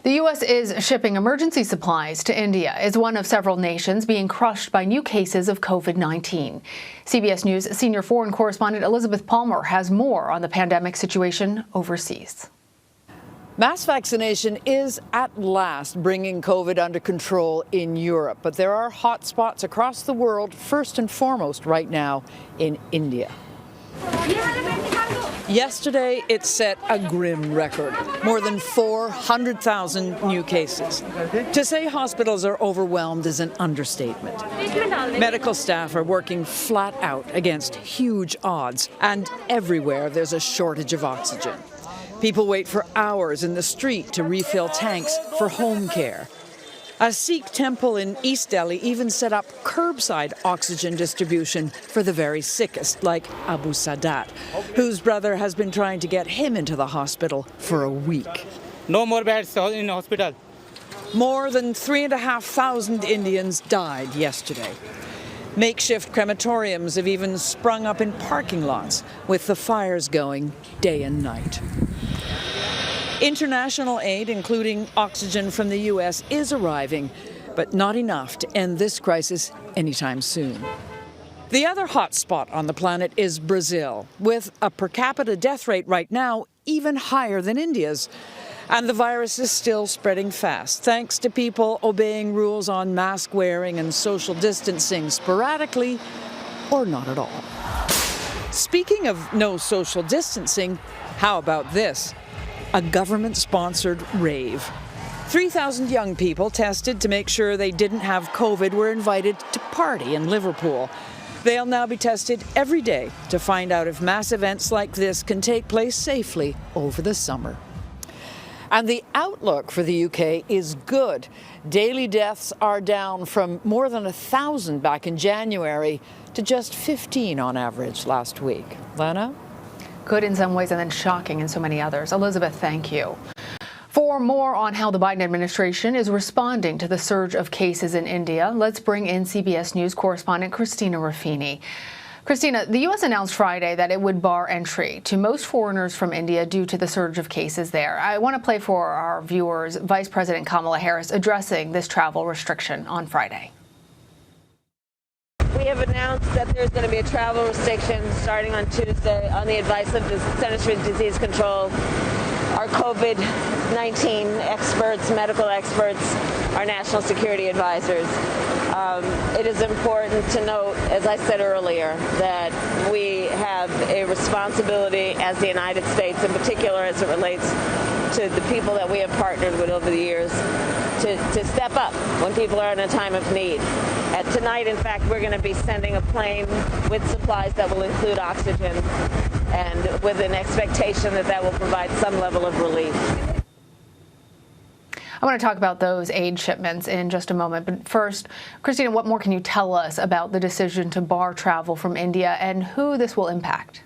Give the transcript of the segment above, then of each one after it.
The U.S. is shipping emergency supplies to India as one of several nations being crushed by new cases of COVID-19. CBS News senior foreign correspondent Elizabeth Palmer has more on the pandemic situation overseas. Mass vaccination is at last bringing COVID under control in Europe, but there are hot spots across the world, first and foremost right now in India. Yesterday, it set a grim record, more than 400,000 new cases. To say hospitals are overwhelmed is an understatement. Medical staff are working flat out against huge odds, and everywhere there's a shortage of oxygen. People wait for hours in the street to refill tanks for home care. A Sikh temple in East Delhi even set up curbside oxygen distribution for the very sickest, like Abu Sadat, whose brother has been trying to get him into the hospital for a week. No more beds in hospital. More than 3,500 Indians died yesterday. Makeshift crematoriums have even sprung up in parking lots, with the fires going day and night. International aid, including oxygen from the U.S., is arriving, but not enough to end this crisis anytime soon. The other hot spot on the planet is Brazil, with a per capita death rate right now even higher than India's. And the virus is still spreading fast, thanks to people obeying rules on mask wearing and social distancing sporadically or not at all. Speaking of no social distancing, how about this? A government-sponsored rave. 3,000 young people tested to make sure they didn't have COVID were invited to party in Liverpool. They'll now be tested every day to find out if mass events like this can take place safely over the summer. And the outlook for the UK is good. Daily deaths are down from more than 1,000 back in January to just 15 on average last week. Lana? Good in some ways and then shocking in so many others. Elizabeth, thank you. For more on how the Biden administration is responding to the surge of cases in India, let's bring in CBS News correspondent Christina Ruffini. Christina, the U.S. announced Friday that it would bar entry to most foreigners from India due to the surge of cases there. I want to play for our viewers Vice President Kamala Harris addressing this travel restriction on Friday. We have announced that there's going to be a travel restriction starting on Tuesday on the advice of the Centers for Disease Control, our COVID-19 experts, medical experts, our national security advisors. It is important to note, as I said earlier, that we have a responsibility as the United States, in particular as it relates to the people that we have partnered with over the years, to step up when people are in a time of need. Tonight, in fact, we're going to be sending a plane with supplies that will include oxygen and with an expectation that that will provide some level of relief. I want to talk about those aid shipments in just a moment. But first, Christina, what more can you tell us about the decision to bar travel from India and who this will impact?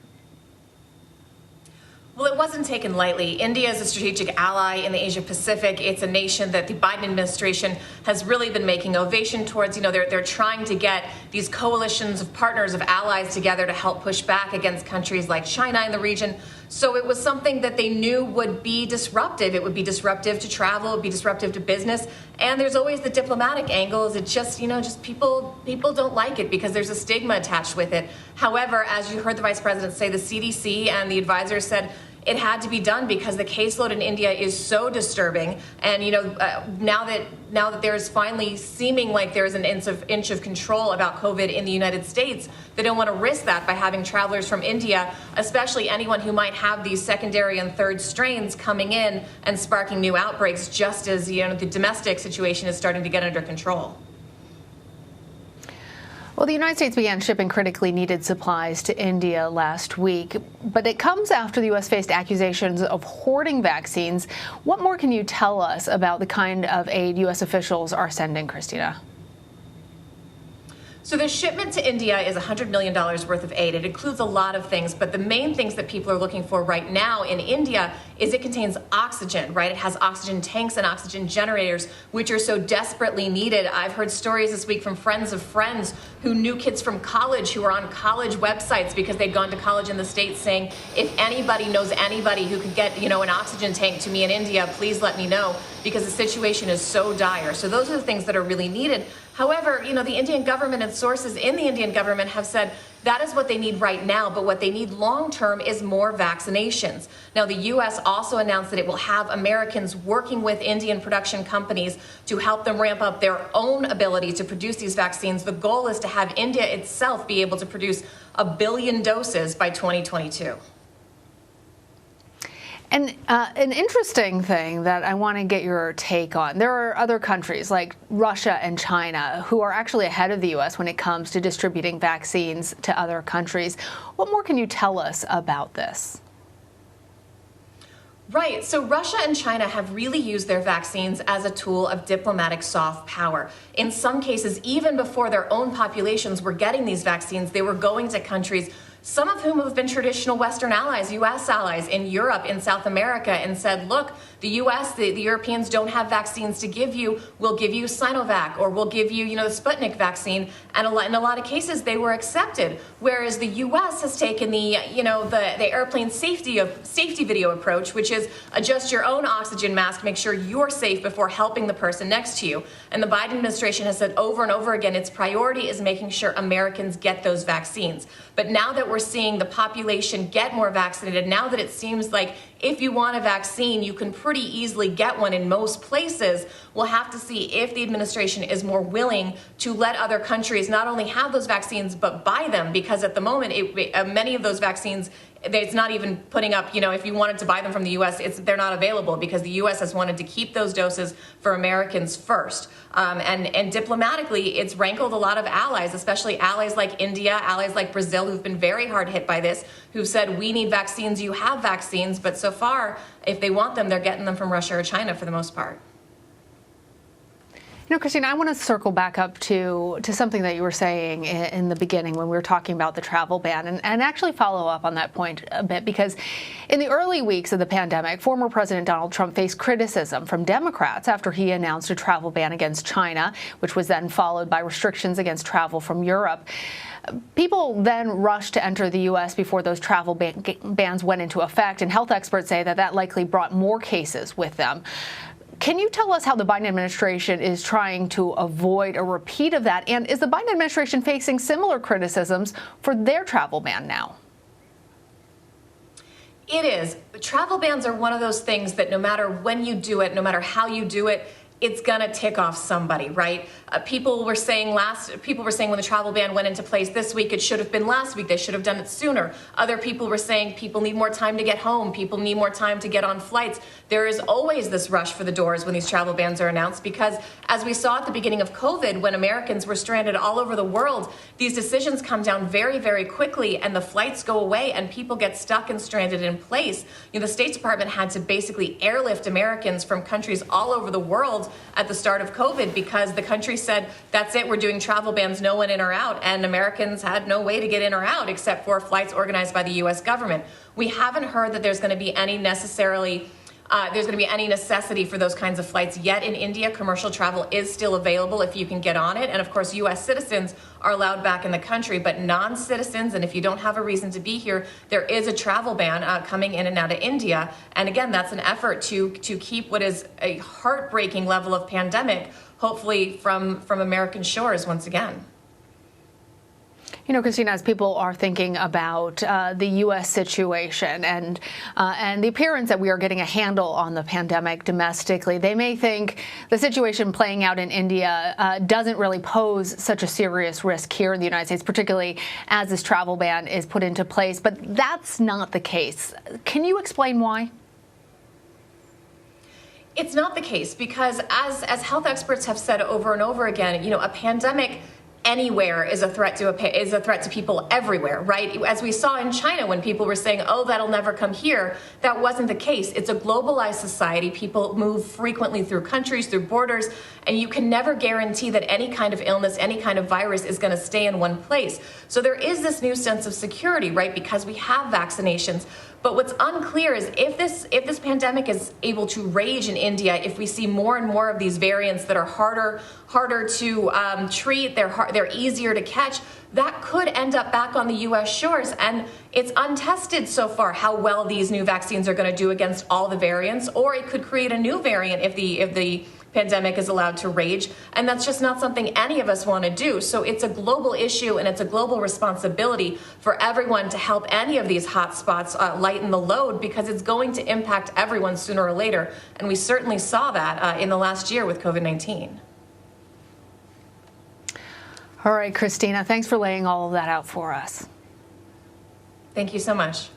Well, it wasn't taken lightly. India is a strategic ally in the Asia Pacific. It's a nation that the Biden administration has really been making ovation towards. You know, they're trying to get these coalitions of partners, of allies together to help push back against countries like China in the region. So it was something that they knew would be disruptive. It would be disruptive to travel, it would be disruptive to business. And there's always the diplomatic angles. It's just, just people don't like it because there's a stigma attached with it. However, as you heard the Vice President say, the CDC and the advisors said it had to be done because the caseload in India is so disturbing. And now that there's finally seeming like there's an inch of control about COVID in the United States, they don't want to risk that by having travelers from India, especially anyone who might have these secondary and third strains coming in and sparking new outbreaks, just as the domestic situation is starting to get under control. Well, the United States began shipping critically needed supplies to India last week, but it comes after the U.S. faced accusations of hoarding vaccines. What more can you tell us about the kind of aid U.S. officials are sending, Christina? So the shipment to India is $100 million worth of aid. It includes a lot of things, but the main things that people are looking for right now in India is it contains oxygen, right? It has oxygen tanks and oxygen generators, which are so desperately needed. I've heard stories this week from friends of friends who knew kids from college who are on college websites because they'd gone to college in the States saying, if anybody knows anybody who could get, an oxygen tank to me in India, please let me know. because the situation is so dire. So those are the things that are really needed. However, the Indian government and sources in the Indian government have said that is what they need right now, but what they need long term is more vaccinations. Now, the U.S. also announced that it will have Americans working with Indian production companies to help them ramp up their own ability to produce these vaccines. The goal is to have India itself be able to produce 1 billion doses by 2022. And an interesting thing that I want to get your take on, there are other countries like Russia and China who are actually ahead of the U.S. when it comes to distributing vaccines to other countries. What more can you tell us about this? Right. So Russia and China have really used their vaccines as a tool of diplomatic soft power. In some cases, even before their own populations were getting these vaccines, they were going to countries, some of whom have been traditional Western allies, U.S. allies in Europe, in South America, and said, look, the U.S., the Europeans don't have vaccines to give you. We'll give you Sinovac, or we'll give you, the Sputnik vaccine. And in a lot of cases, they were accepted. Whereas the U.S. has taken the airplane safety video approach, which is adjust your own oxygen mask, make sure you're safe before helping the person next to you. And the Biden administration has said over and over again, its priority is making sure Americans get those vaccines. But now that we're seeing the population get more vaccinated, now that it seems like if you want a vaccine, you can pretty easily get one in most places, we'll have to see if the administration is more willing to let other countries not only have those vaccines, but buy them. Because at the moment, many of those vaccines, it's not even putting up, if you wanted to buy them from the U.S., they're not available because the U.S. has wanted to keep those doses for Americans first. And diplomatically, it's rankled a lot of allies, especially allies like India, allies like Brazil, who've been very hard hit by this, who've said, we need vaccines, you have vaccines. But so far, if they want them, they're getting them from Russia or China for the most part. Christina, I want to circle back up to something that you were saying in the beginning when we were talking about the travel ban and actually follow up on that point a bit, because in the early weeks of the pandemic, former President Donald Trump faced criticism from Democrats after he announced a travel ban against China, which was then followed by restrictions against travel from Europe. People then rushed to enter the U.S. before those travel bans went into effect, and health experts say that likely brought more cases with them. Can you tell us how the Biden administration is trying to avoid a repeat of that? And is the Biden administration facing similar criticisms for their travel ban now? It is. Travel bans are one of those things that no matter when you do it, no matter how you do it, it's gonna tick off somebody, right? People were saying when the travel ban went into place this week, it should have been last week. They should have done it sooner. Other people were saying people need more time to get home. People need more time to get on flights. There is always this rush for the doors when these travel bans are announced because, as we saw at the beginning of COVID, when Americans were stranded all over the world, these decisions come down very, very quickly and the flights go away and people get stuck and stranded in place. The State Department had to basically airlift Americans from countries all over the world at the start of COVID because the country said, that's it, we're doing travel bans, no one in or out, and Americans had no way to get in or out except for flights organized by the U.S. government. We haven't heard that there's going to be any necessity for those kinds of flights yet in India. Commercial travel is still available if you can get on it. And of course, U.S. citizens are allowed back in the country, but non-citizens, and if you don't have a reason to be here, there is a travel ban coming in and out of India. And again, that's an effort to keep what is a heartbreaking level of pandemic, hopefully from American shores once again. Christina, as people are thinking about the U.S. situation and the appearance that we are getting a handle on the pandemic domestically, they may think the situation playing out in India doesn't really pose such a serious risk here in the United States, particularly as this travel ban is put into place. But that's not the case. Can you explain why? It's not the case because, as health experts have said over and over again, a pandemic anywhere is a threat to people everywhere, right? As we saw in China when people were saying, oh, that'll never come here, that wasn't the case. It's a globalized society. People move frequently through countries, through borders, and you can never guarantee that any kind of illness, any kind of virus is going to stay in one place. So there is this new sense of security, right? Because we have vaccinations. But what's unclear is if this pandemic is able to rage in India, if we see more and more of these variants that are harder to treat, they're easier to catch, that could end up back on the U.S. shores. And it's untested so far how well these new vaccines are going to do against all the variants, or it could create a new variant if the pandemic is allowed to rage, and that's just not something any of us want to do. So it's a global issue, and it's a global responsibility for everyone to help any of these hot spots lighten the load, because it's going to impact everyone sooner or later, and we certainly saw that in the last year with COVID-19. All right, Christina, thanks for laying all of that out for us. Thank you so much.